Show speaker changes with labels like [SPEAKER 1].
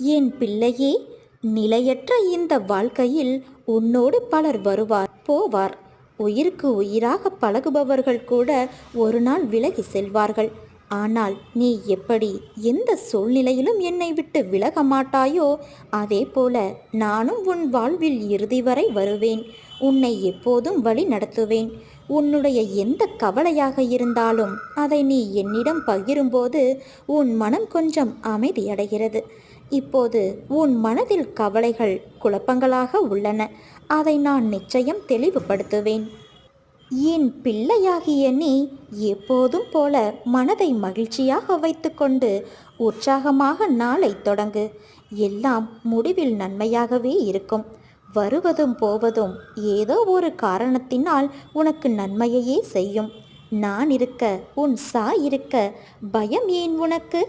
[SPEAKER 1] என் பிள்ளையே, நிலையற்ற இந்த வாழ்க்கையில் உன்னோடு பலர் வருவார் போவார். உயிருக்கு உயிராக பழகுபவர்கள் கூட ஒரு நாள் விலகி செல்வார்கள். ஆனால் நீ எப்படி எந்த சூழ்நிலையிலும் என்னை விட்டு விலக மாட்டாயோ, அதே போல நானும் உன் வாழ்வில் இறுதி வரை வருவேன். உன்னை எப்போதும் வழி நடத்துவேன். உன்னுடைய எந்த கவலையாக இருந்தாலும் அதை நீ என்னிடம் பகிரும்போது உன் மனம் கொஞ்சம் அமைதியடைகிறது. இப்போது உன் மனதில் கவலைகள் குழப்பங்களாக உள்ளன. அதை நான் நிச்சயம் தெளிவுபடுத்துவேன். என் பிள்ளையாகிய நீ எப்போதும் போல மனதை மகிழ்ச்சியாக வைத்துக்கொண்டு உற்சாகமாக நாளை தொடங்கு. எல்லாம் முடிவில் நன்மையாகவே இருக்கும். வருவதும் போவதும் ஏதோ ஒரு காரணத்தினால் உனக்கு நன்மையையே செய்யும். நான் இருக்க, உன் சாய் இருக்க, பயம் ஏன் உனக்கு?